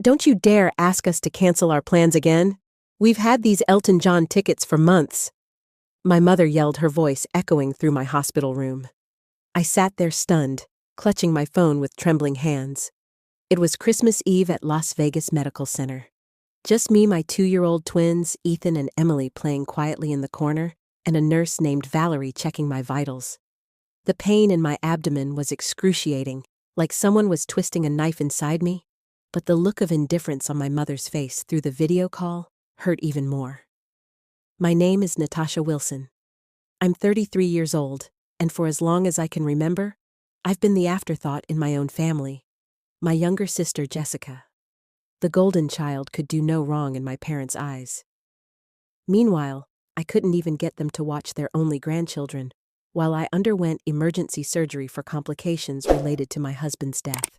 don't you dare ask us to cancel our plans again. We've had these Elton John tickets for months." My mother yelled, her voice echoing through my hospital room. I sat there stunned, clutching my phone with trembling hands. It was Christmas Eve at Las Vegas Medical Center. Just me, my 2-year-old twins, Ethan and Emily, playing quietly in the corner, and a nurse named Valerie checking my vitals. The pain in my abdomen was excruciating, like someone was twisting a knife inside me, but the look of indifference on my mother's face through the video call hurt even more. My name is Natasha Wilson. I'm 33 years old, and for as long as I can remember, I've been the afterthought in my own family. My younger sister, Jessica. The golden child could do no wrong in my parents' eyes. Meanwhile, I couldn't even get them to watch their only grandchildren, while I underwent emergency surgery for complications related to my husband's death.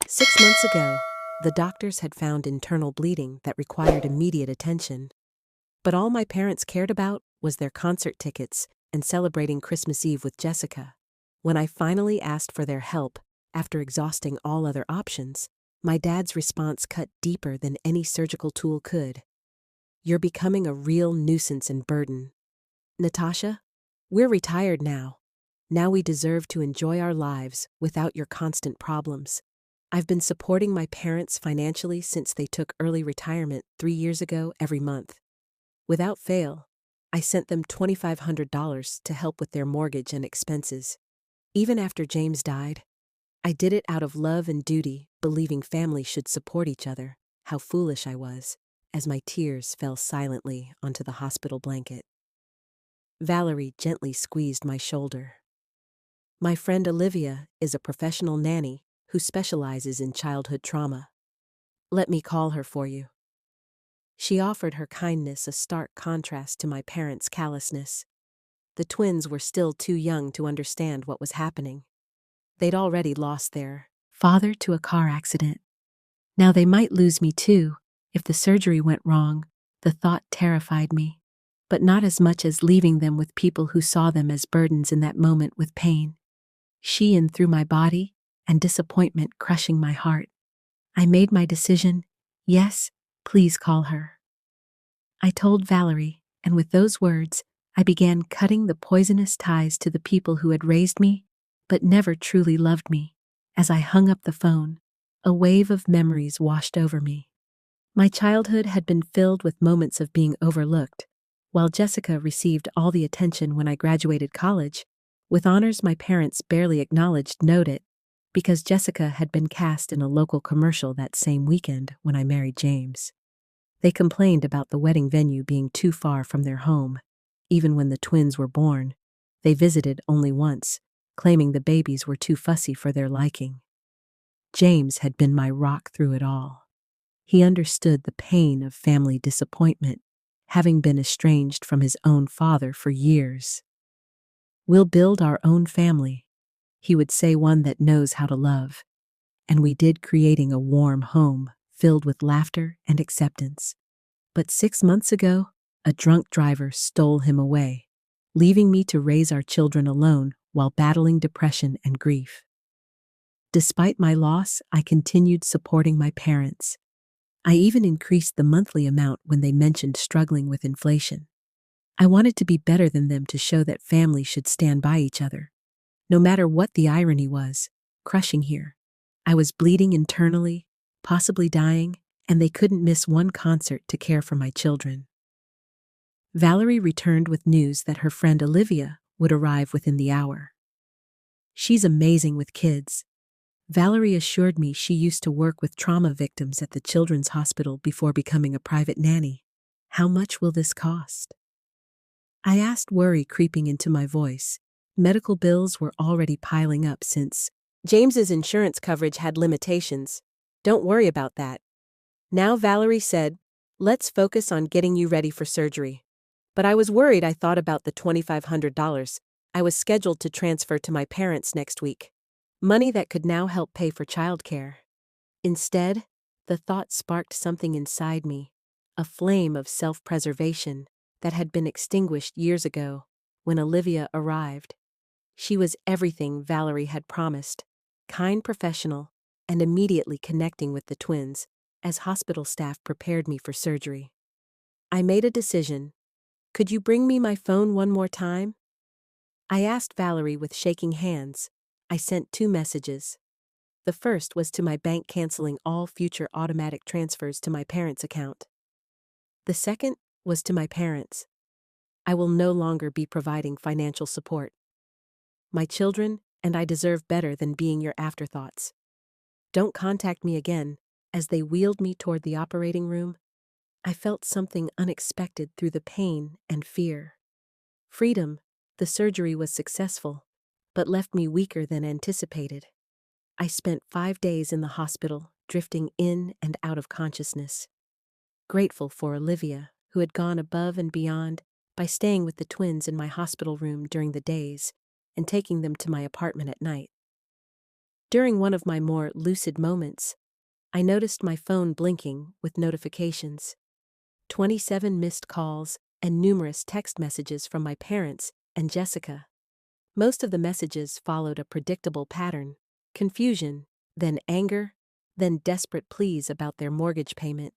6 months ago, the doctors had found internal bleeding that required immediate attention. But all my parents cared about was their concert tickets and celebrating Christmas Eve with Jessica. When I finally asked for their help, after exhausting all other options, my dad's response cut deeper than any surgical tool could. "You're becoming a real nuisance and burden. Natasha, we're retired now. Now we deserve to enjoy our lives without your constant problems. I've been supporting my parents financially since they took early retirement 3 years ago every month. Without fail, I sent them $2,500 to help with their mortgage and expenses. Even after James died, I did it out of love and duty, believing family should support each other. How foolish I was," as my tears fell silently onto the hospital blanket. Valerie gently squeezed my shoulder. "My friend Olivia is a professional nanny who specializes in childhood trauma. Let me call her for you." She offered her kindness, a stark contrast to my parents' callousness. The twins were still too young to understand what was happening. They'd already lost their father to a car accident. Now they might lose me too, if the surgery went wrong. The thought terrified me, but not as much as leaving them with people who saw them as burdens in that moment with pain. She in through my body and disappointment crushing my heart. I made my decision. Yes, please call her. I told Valerie, and with those words, I began cutting the poisonous ties to the people who had raised me, but never truly loved me. As I hung up the phone, a wave of memories washed over me. My childhood had been filled with moments of being overlooked, while Jessica received all the attention when I graduated college, with honors my parents barely acknowledged. Note it, because Jessica had been cast in a local commercial that same weekend when I married James. They complained about the wedding venue being too far from their home. Even when the twins were born, they visited only once, claiming the babies were too fussy for their liking. James had been my rock through it all. He understood the pain of family disappointment, having been estranged from his own father for years. "We'll build our own family," he would say, "one that knows how to love." And we did, creating a warm home filled with laughter and acceptance. But 6 months ago, a drunk driver stole him away, leaving me to raise our children alone while battling depression and grief. Despite my loss, I continued supporting my parents. I even increased the monthly amount when they mentioned struggling with inflation. I wanted to be better than them, to show that family should stand by each other. No matter what the irony was, crushing here. I was bleeding internally, possibly dying, and they couldn't miss one concert to care for my children. Valerie returned with news that her friend Olivia would arrive within the hour. "She's amazing with kids." Valerie assured me she used to work with trauma victims at the Children's Hospital before becoming a private nanny. "How much will this cost?" I asked, worry creeping into my voice. Medical bills were already piling up since James's insurance coverage had limitations. "Don't worry about that. Now," Valerie said, "let's focus on getting you ready for surgery." But I was worried. I thought about the $2,500 I was scheduled to transfer to my parents next week. Money that could now help pay for childcare. Instead, the thought sparked something inside me, a flame of self-preservation that had been extinguished years ago when Olivia arrived. She was everything Valerie had promised, kind, professional, and immediately connecting with the twins, as hospital staff prepared me for surgery. I made a decision. Could you bring me my phone one more time? I asked Valerie with shaking hands. I sent 2 messages. The first was to my bank canceling all future automatic transfers to my parents' account. The second was to my parents. I will no longer be providing financial support. My children and I deserve better than being your afterthoughts. Don't contact me again. As they wheeled me toward the operating room, I felt something unexpected through the pain and fear. Freedom, the surgery was successful, but left me weaker than anticipated. I spent 5 days in the hospital, drifting in and out of consciousness. Grateful for Olivia, who had gone above and beyond by staying with the twins in my hospital room during the days and taking them to my apartment at night. During one of my more lucid moments, I noticed my phone blinking with notifications. 27 missed calls and numerous text messages from my parents and Jessica. Most of the messages followed a predictable pattern: confusion, then anger, then desperate pleas about their mortgage payment.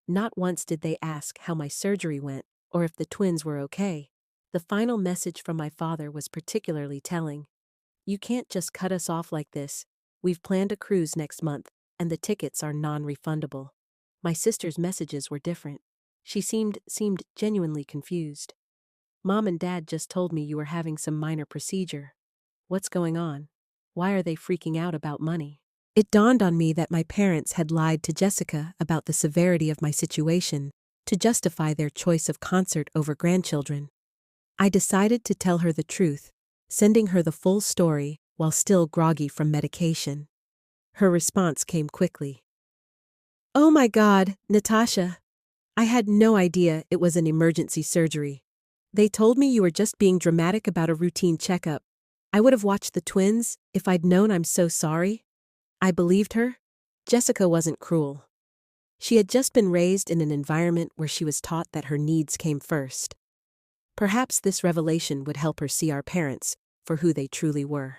Not once did they ask how my surgery went or if the twins were okay. The final message from my father was particularly telling. You can't just cut us off like this. We've planned a cruise next month, and the tickets are non-refundable. My sister's messages were different. She seemed genuinely confused. Mom and Dad just told me you were having some minor procedure. What's going on? Why are they freaking out about money? It dawned on me that my parents had lied to Jessica about the severity of my situation to justify their choice of concert over grandchildren. I decided to tell her the truth, sending her the full story while still groggy from medication. Her response came quickly. Oh my God, Natasha. I had no idea it was an emergency surgery. They told me you were just being dramatic about a routine checkup. I would have watched the twins if I'd known. I'm so sorry. I believed her. Jessica wasn't cruel. She had just been raised in an environment where she was taught that her needs came first. Perhaps this revelation would help her see our parents for who they truly were.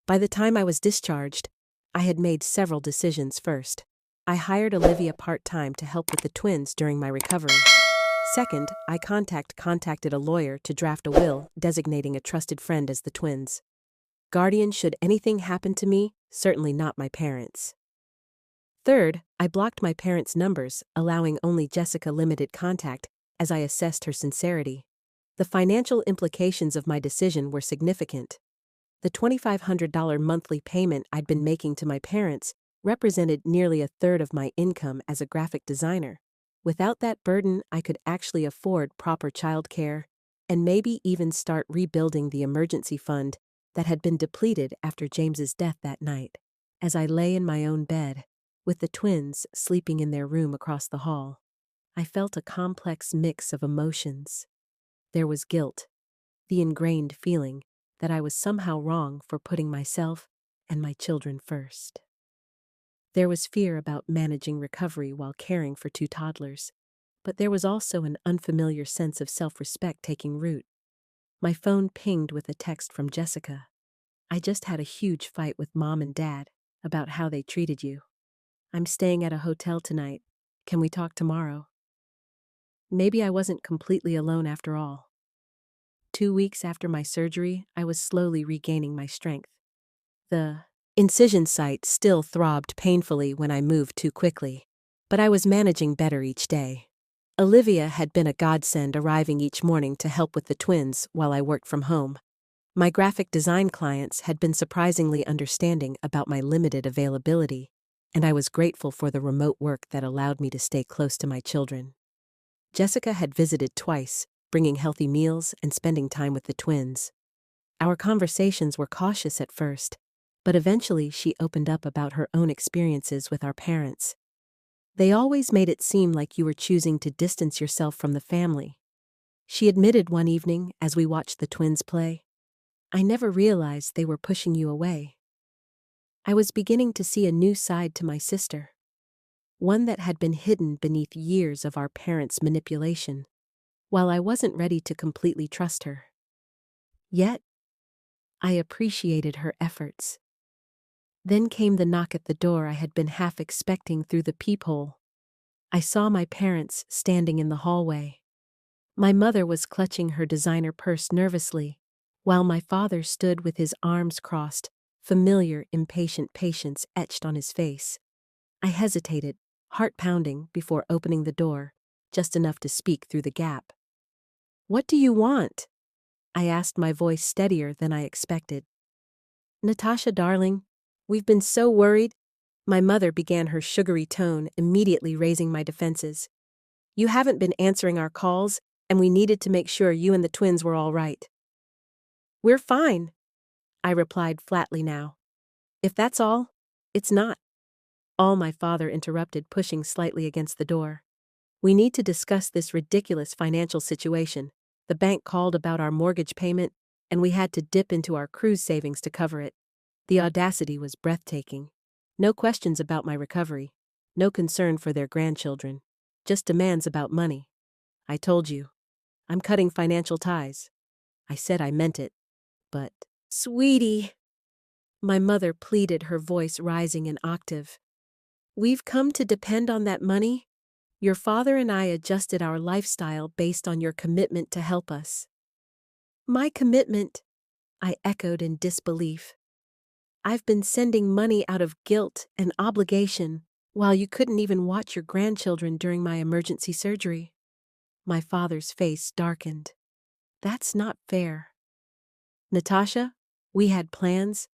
By the time I was discharged, I had made several decisions. First, I hired Olivia part-time to help with the twins during my recovery. Second, I contacted a lawyer to draft a will designating a trusted friend as the twins. Guardian should anything happen to me, certainly not my parents. Third, I blocked my parents' numbers, allowing only Jessica limited contact as I assessed her sincerity. The financial implications of my decision were significant. The $2,500 monthly payment I'd been making to my parents represented nearly a third of my income as a graphic designer. Without that burden, I could actually afford proper childcare and maybe even start rebuilding the emergency fund that had been depleted after James's death that night. As I lay in my own bed, with the twins sleeping in their room across the hall, I felt a complex mix of emotions. There was guilt, the ingrained feeling that I was somehow wrong for putting myself and my children first. There was fear about managing recovery while caring for 2 toddlers, but there was also an unfamiliar sense of self-respect taking root. My phone pinged with a text from Jessica. I just had a huge fight with Mom and Dad about how they treated you. I'm staying at a hotel tonight. Can we talk tomorrow? Maybe I wasn't completely alone after all. 2 weeks after my surgery, I was slowly regaining my strength. The incision site still throbbed painfully when I moved too quickly, but I was managing better each day. Olivia had been a godsend, arriving each morning to help with the twins while I worked from home. My graphic design clients had been surprisingly understanding about my limited availability, and I was grateful for the remote work that allowed me to stay close to my children. Jessica had visited twice, bringing healthy meals and spending time with the twins. Our conversations were cautious at first, but eventually she opened up about her own experiences with our parents. They always made it seem like you were choosing to distance yourself from the family. She admitted one evening as we watched the twins play, I never realized they were pushing you away. I was beginning to see a new side to my sister, one that had been hidden beneath years of our parents' manipulation, while I wasn't ready to completely trust her. Yet, I appreciated her efforts. Then came the knock at the door I had been half expecting through the peephole. I saw my parents standing in the hallway. My mother was clutching her designer purse nervously, while my father stood with his arms crossed, familiar, impatient patience etched on his face. I hesitated, heart pounding, before opening the door, just enough to speak through the gap. "What do you want?" I asked, my voice steadier than I expected. "Natasha, darling, we've been so worried." My mother began, her sugary tone immediately raising my defenses. "You haven't been answering our calls, and we needed to make sure you and the twins were all right." "We're fine," I replied flatly now. "If that's all, it's not all," my father interrupted, pushing slightly against the door. "We need to discuss this ridiculous financial situation. The bank called about our mortgage payment, and we had to dip into our cruise savings to cover it." The audacity was breathtaking. No questions about my recovery, no concern for their grandchildren, just demands about money. "I told you, I'm cutting financial ties." I said I meant it, but, "Sweetie," my mother pleaded, her voice rising an octave. "We've come to depend on that money. Your father and I adjusted our lifestyle based on your commitment to help us." "My commitment?" I echoed in disbelief. "I've been sending money out of guilt and obligation, while you couldn't even watch your grandchildren during my emergency surgery." My father's face darkened. "That's not fair." "Natasha, we had plans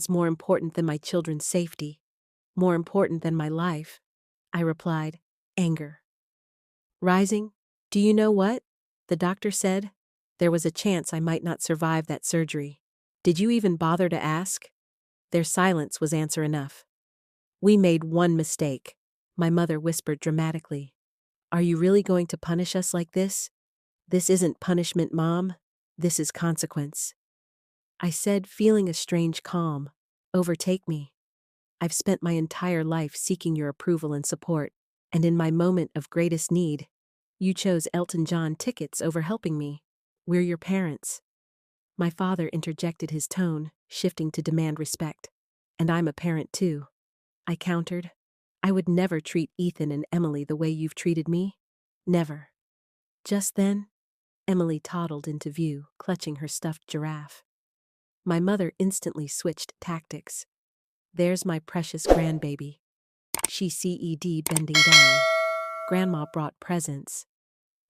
more important than my children's safety, more important than my life," I replied, anger rising. "Do you know what? The doctor said there was a chance I might not survive that surgery. Did you even bother to ask?" Their silence was answer enough. "We made one mistake," my mother whispered dramatically. "Are you really going to punish us like this?" "This isn't punishment, Mom. This is consequence," I said, feeling a strange calm overtake me. "I've spent my entire life seeking your approval and support, and in my moment of greatest need, you chose Elton John tickets over helping me. We're your parents." My father interjected, his tone shifting to demand respect. "And I'm a parent too," I countered. "I would never treat Ethan and Emily the way you've treated me. Never." Just then, Emily toddled into view, clutching her stuffed giraffe. My mother instantly switched tactics. "There's my precious grandbaby," she said, bending down. "Grandma brought presents."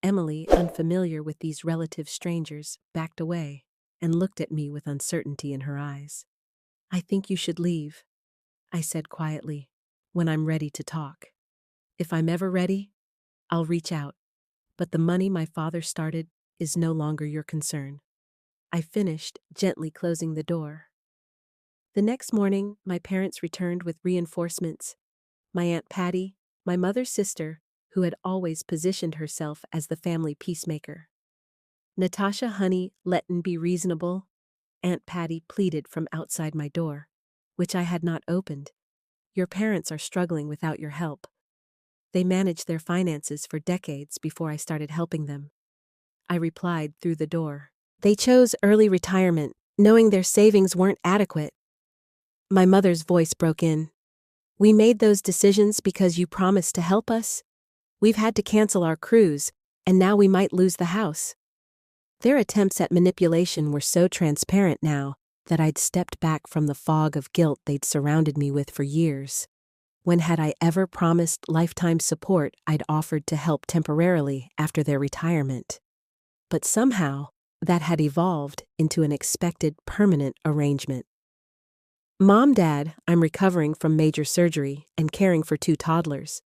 Emily, unfamiliar with these relative strangers, backed away and looked at me with uncertainty in her eyes. "I think you should leave," I said quietly, "when I'm ready to talk. If I'm ever ready, I'll reach out. But the money my father started is no longer your concern." I finished, gently closing the door. The next morning, my parents returned with reinforcements. My Aunt Patty, my mother's sister, who had always positioned herself as the family peacemaker. "Natasha, honey, let'n be reasonable," Aunt Patty pleaded from outside my door, which I had not opened. "Your parents are struggling without your help. They managed their finances for decades before I started helping them," I replied through the door. "They chose early retirement, knowing their savings weren't adequate." My mother's voice broke in. "We made those decisions because you promised to help us. We've had to cancel our cruise, and now we might lose the house." Their attempts at manipulation were so transparent now that I'd stepped back from the fog of guilt they'd surrounded me with for years. When had I ever promised lifetime support, I'd offered to help temporarily after their retirement. But somehow, that had evolved into an expected permanent arrangement. "Mom, Dad, I'm recovering from major surgery and caring for 2 toddlers.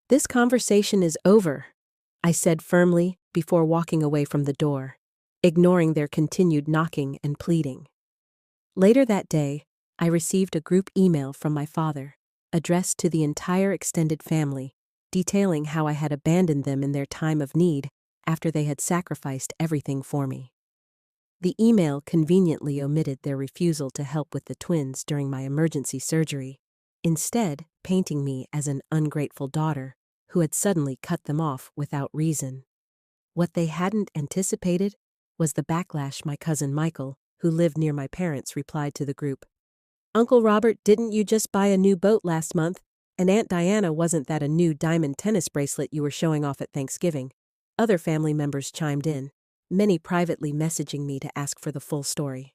This conversation is over," I said firmly before walking away from the door, ignoring their continued knocking and pleading. Later that day, I received a group email from my father, addressed to the entire extended family, detailing how I had abandoned them in their time of need after they had sacrificed everything for me. The email conveniently omitted their refusal to help with the twins during my emergency surgery, instead painting me as an ungrateful daughter who had suddenly cut them off without reason. What they hadn't anticipated was the backlash my cousin Michael, who lived near my parents, replied to the group. Uncle Robert, didn't you just buy a new boat last month? And Aunt Diana, wasn't that a new diamond tennis bracelet you were showing off at Thanksgiving? Other family members chimed in, many privately messaging me to ask for the full story.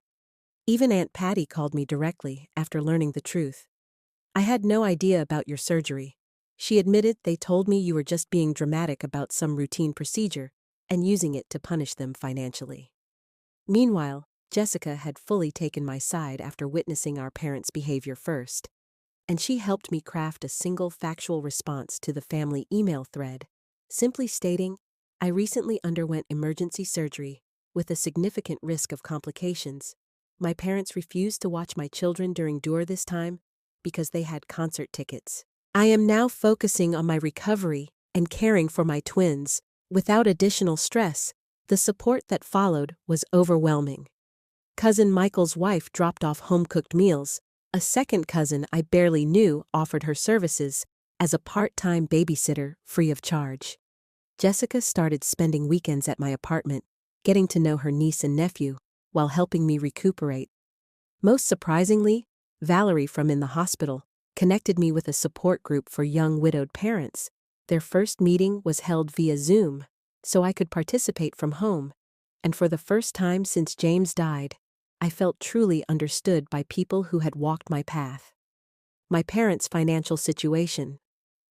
Even Aunt Patty called me directly after learning the truth. I had no idea about your surgery. She admitted they told me you were just being dramatic about some routine procedure and using it to punish them financially. Meanwhile, Jessica had fully taken my side after witnessing our parents' behavior first, and she helped me craft a single factual response to the family email thread, simply stating, I recently underwent emergency surgery with a significant risk of complications. My parents refused to watch my children during this time because they had concert tickets. I am now focusing on my recovery and caring for my twins. Without additional stress, the support that followed was overwhelming. Cousin Michael's wife dropped off home-cooked meals. A second cousin I barely knew offered her services as a part-time babysitter free of charge. Jessica started spending weekends at my apartment, getting to know her niece and nephew while helping me recuperate. Most surprisingly, Valerie from In the Hospital connected me with a support group for young widowed parents. Their first meeting was held via Zoom, so I could participate from home, and for the first time since James died, I felt truly understood by people who had walked my path. My parents' financial situation,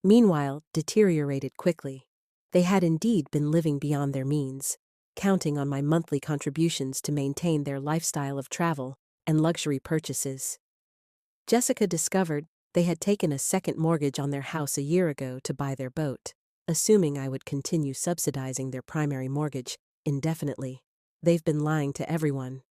meanwhile, deteriorated quickly. They had indeed been living beyond their means, counting on my monthly contributions to maintain their lifestyle of travel and luxury purchases. Jessica discovered they had taken a second mortgage on their house a year ago to buy their boat, assuming I would continue subsidizing their primary mortgage indefinitely. They've been lying to everyone,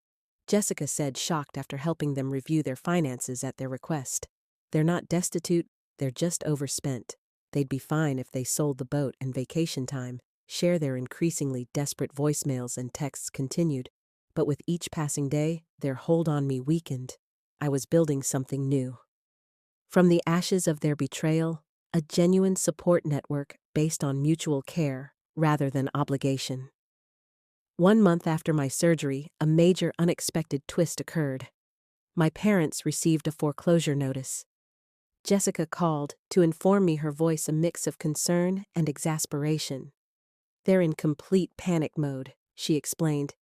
Jessica said, shocked after helping them review their finances at their request. They're not destitute, they're just overspent. They'd be fine if they sold the boat and vacation time. Share their increasingly desperate voicemails and texts continued, but with each passing day, their hold on me weakened. I was building something new. From the ashes of their betrayal, a genuine support network based on mutual care rather than obligation. 1 month after my surgery, a major unexpected twist occurred. My parents received a foreclosure notice. Jessica called to inform me, her voice a mix of concern and exasperation. They're in complete panic mode, she explained.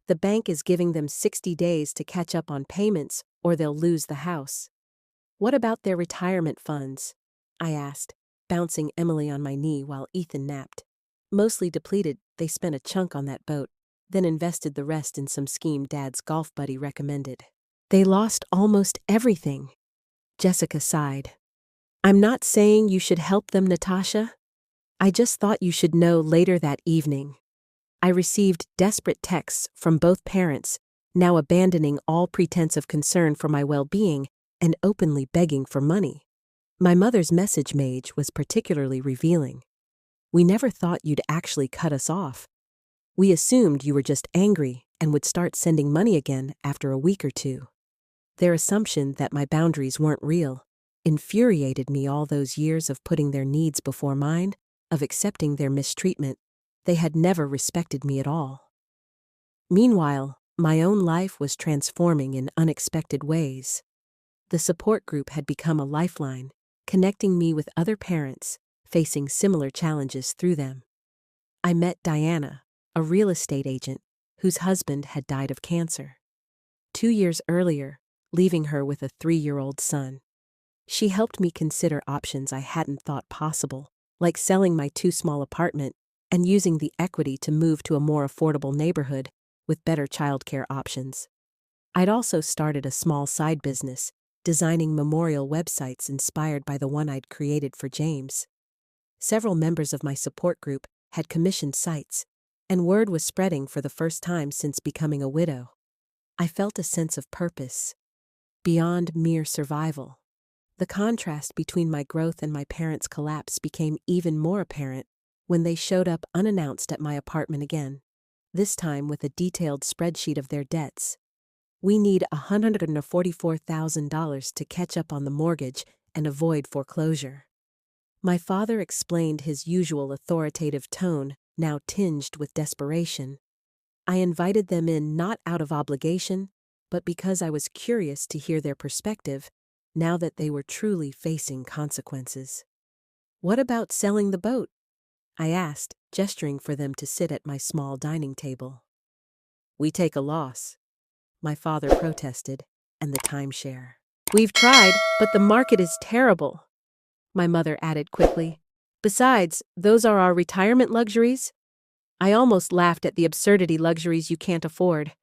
The bank is giving them 60 days to catch up on payments or they'll lose the house. What about their retirement funds? I asked, bouncing Emily on my knee while Ethan napped. Mostly depleted, they spent a chunk on that boat, then invested the rest in some scheme Dad's golf buddy recommended. They lost almost everything. Jessica sighed. I'm not saying you should help them, Natasha. I just thought you should know. Later that evening, I received desperate texts from both parents, now abandoning all pretense of concern for my well-being and openly begging for money. My mother's message was particularly revealing. We never thought you'd actually cut us off. We assumed you were just angry and would start sending money again after a week or two. Their assumption that my boundaries weren't real infuriated me. All those years of putting their needs before mine, of accepting their mistreatment, they had never respected me at all. Meanwhile, my own life was transforming in unexpected ways. The support group had become a lifeline, connecting me with other parents facing similar challenges through them. I met Diana, a real estate agent whose husband had died of cancer 2 years earlier, leaving her with a 3-year-old son. She helped me consider options I hadn't thought possible, like selling my too-small apartment and using the equity to move to a more affordable neighborhood with better childcare options. I'd also started a small side business, designing memorial websites inspired by the one I'd created for James. Several members of my support group had commissioned sites, and word was spreading for the first time since becoming a widow. I felt a sense of purpose, beyond mere survival. The contrast between my growth and my parents' collapse became even more apparent when they showed up unannounced at my apartment again, this time with a detailed spreadsheet of their debts. We need $144,000 to catch up on the mortgage and avoid foreclosure. My father explained, his usual authoritative tone now tinged with desperation. I invited them in not out of obligation, but because I was curious to hear their perspective now that they were truly facing consequences. "What about selling the boat?" I asked, gesturing for them to sit at my small dining table. "We take a loss," my father protested, "and the timeshare." "We've tried, but the market is terrible," my mother added quickly. "Besides, those are our retirement luxuries." I almost laughed at the absurdity. "Luxuries you can't afford.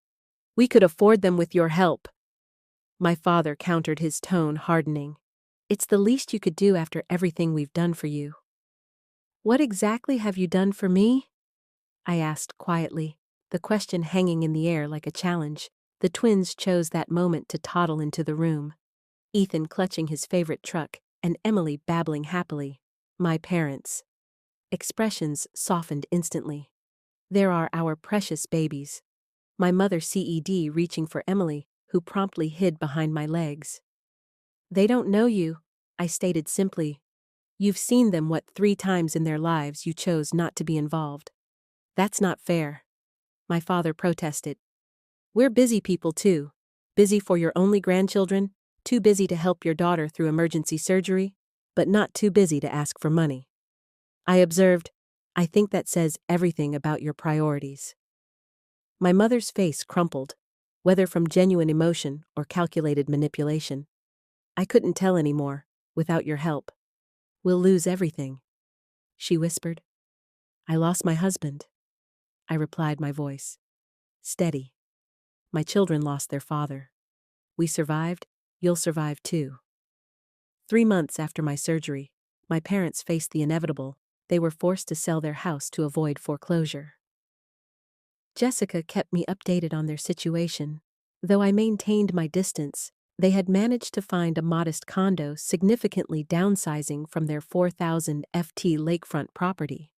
We could afford them with your help." My father countered, his tone hardening. "It's the least you could do after everything we've done for you." "What exactly have you done for me?" I asked quietly, the question hanging in the air like a challenge. The twins chose that moment to toddle into the room, Ethan clutching his favorite truck and Emily babbling happily. My parents' expressions softened instantly. "There are our precious babies." My mother CED reaching for Emily, who promptly hid behind my legs. "They don't know you," I stated simply. "You've seen them 3 times in their lives. You chose not to be involved." "That's not fair," my father protested. "We're busy people too. Busy for your only grandchildren, too busy to help your daughter through emergency surgery, but not too busy to ask for money." I observed, "I think that says everything about your priorities." My mother's face crumpled, whether from genuine emotion or calculated manipulation. "I couldn't tell anymore, without your help. We'll lose everything," she whispered. "I lost my husband," I replied, my voice steady. "My children lost their father. We survived, you'll survive too." 3 months after my surgery, my parents faced the inevitable. They were forced to sell their house to avoid foreclosure. Jessica kept me updated on their situation. Though I maintained my distance, they had managed to find a modest condo, significantly downsizing from their 4,000 FT lakefront property.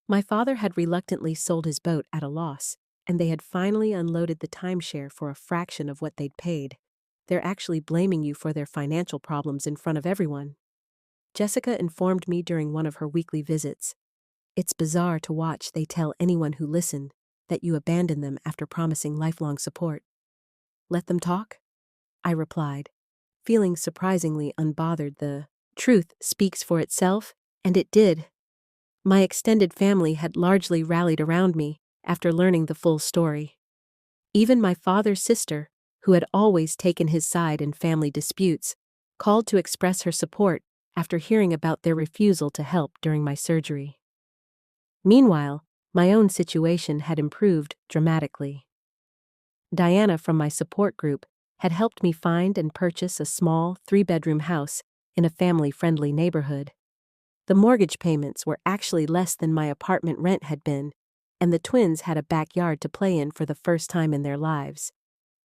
My father had reluctantly sold his boat at a loss, and they had finally unloaded the timeshare for a fraction of what they'd paid. "They're actually blaming you for their financial problems in front of everyone," Jessica informed me during one of her weekly visits. "It's bizarre to watch. They tell anyone who listened that you abandoned them after promising lifelong support." "Let them talk?" I replied, feeling surprisingly unbothered. "The truth speaks for itself," and it did. My extended family had largely rallied around me after learning the full story. Even my father's sister, who had always taken his side in family disputes, called to express her support after hearing about their refusal to help during my surgery. Meanwhile, my own situation had improved dramatically. Diana from my support group had helped me find and purchase a small 3-bedroom house in a family-friendly neighborhood. The mortgage payments were actually less than my apartment rent had been, and the twins had a backyard to play in for the first time in their lives.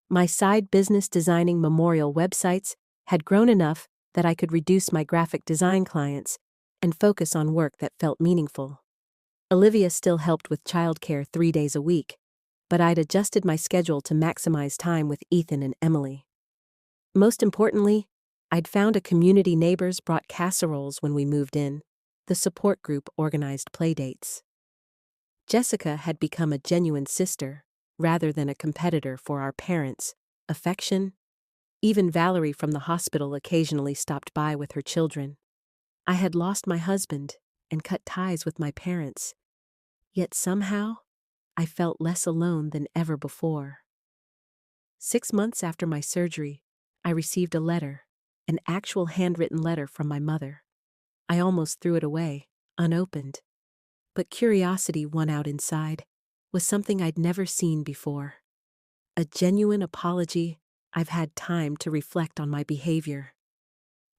My side business, designing memorial websites, had grown enough that I could reduce my graphic design clients and focus on work that felt meaningful. Olivia still helped with childcare 3 days a week, but I'd adjusted my schedule to maximize time with Ethan and Emily. Most importantly, I'd found a community. Neighbors brought casseroles when we moved in. The support group organized playdates. Jessica had become a genuine sister, rather than a competitor for our parents' affection. Even Valerie from the hospital occasionally stopped by with her children. I had lost my husband and cut ties with my parents. Yet somehow, I felt less alone than ever before. 6 months after my surgery, I received a letter, an actual handwritten letter from my mother. I almost threw it away, unopened. But curiosity won out. Inside was something I'd never seen before. A genuine apology. "I've had time to reflect on my behavior."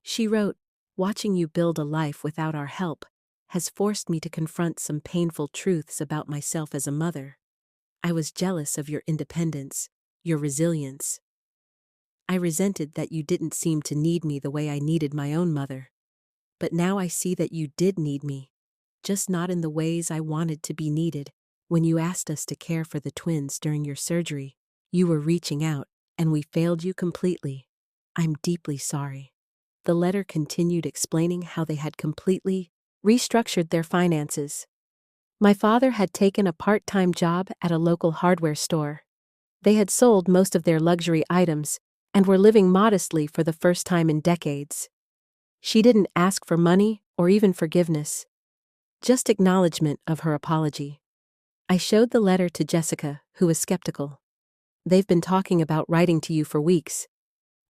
She wrote, "Watching you build a life without our help has forced me to confront some painful truths about myself as a mother. I was jealous of your independence, your resilience. I resented that you didn't seem to need me the way I needed my own mother. But now I see that you did need me, just not in the ways I wanted to be needed. When you asked us to care for the twins during your surgery, you were reaching out, and we failed you completely. I'm deeply sorry." The letter continued, explaining how they had completely restructured their finances. My father had taken a part-time job at a local hardware store. They had sold most of their luxury items and were living modestly for the first time in decades. She didn't ask for money or even forgiveness, just acknowledgement of her apology. I showed the letter to Jessica, who was skeptical. "They've been talking about writing to you for weeks.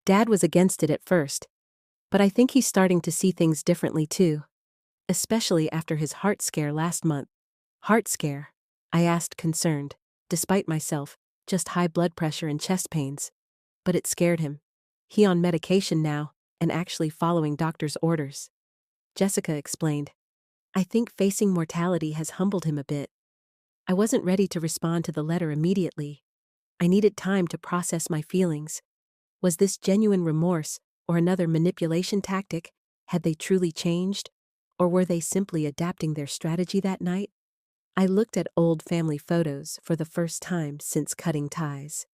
Dad was against it at first, but I think he's starting to see things differently too, especially after his heart scare last month." "Heart scare?" I asked, concerned. Despite myself, just high blood pressure and chest pains. But it scared him. He on medication now, and actually following doctor's orders. Jessica explained. "I think facing mortality has humbled him a bit." I wasn't ready to respond to the letter immediately. I needed time to process my feelings. Was this genuine remorse or another manipulation tactic? Had they truly changed? Or were they simply adapting their strategy that night? I looked at old family photos for the first time since cutting ties.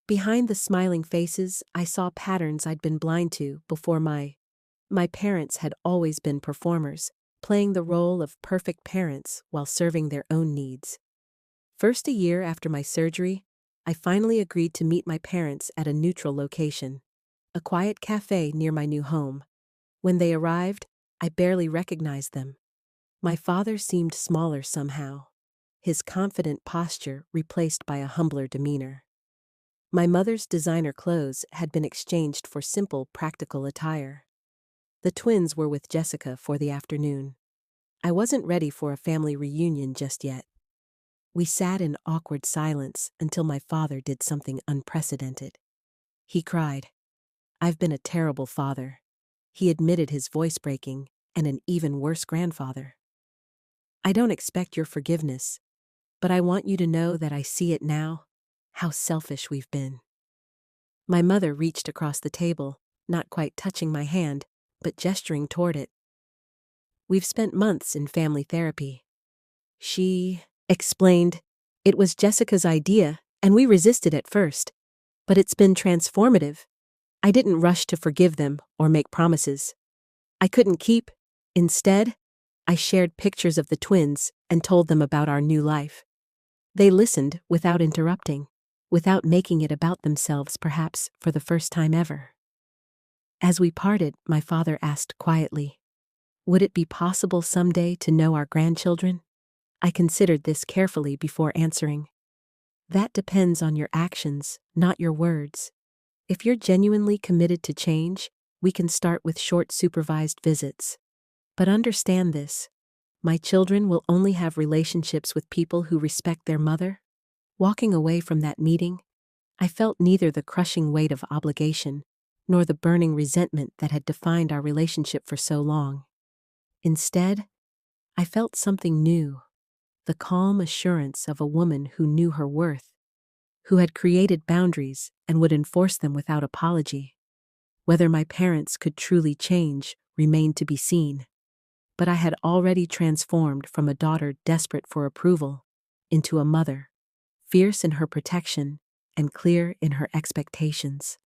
Behind the smiling faces, I saw patterns I'd been blind to before. My parents had always been performers, playing the role of perfect parents while serving their own needs. First, a year after my surgery, I finally agreed to meet my parents at a neutral location, a quiet cafe near my new home. When they arrived, I barely recognized them. My father seemed smaller somehow, his confident posture replaced by a humbler demeanor. My mother's designer clothes had been exchanged for simple, practical attire. The twins were with Jessica for the afternoon. I wasn't ready for a family reunion just yet. We sat in awkward silence until my father did something unprecedented. He cried. "I've been a terrible father." He admitted, his voice breaking, "and an even worse grandfather. I don't expect your forgiveness, but I want you to know that I see it now, how selfish we've been." My mother reached across the table, not quite touching my hand, but gesturing toward it. "We've spent months in family therapy." She explained. "It was Jessica's idea, and we resisted at first, but it's been transformative. I didn't rush to forgive them or make promises I couldn't keep. Instead, I shared pictures of the twins and told them about our new life. They listened without interrupting, without making it about themselves, perhaps for the first time ever." As we parted, my father asked quietly, "Would it be possible someday to know our grandchildren?" I considered this carefully before answering. "That depends on your actions, not your words. If you're genuinely committed to change, we can start with short supervised visits. But understand this, my children will only have relationships with people who respect their mother." Walking away from that meeting, I felt neither the crushing weight of obligation nor the burning resentment that had defined our relationship for so long. Instead, I felt something new, the calm assurance of a woman who knew her worth, who had created boundaries and would enforce them without apology. Whether my parents could truly change remained to be seen, but I had already transformed from a daughter desperate for approval into a mother, fierce in her protection and clear in her expectations.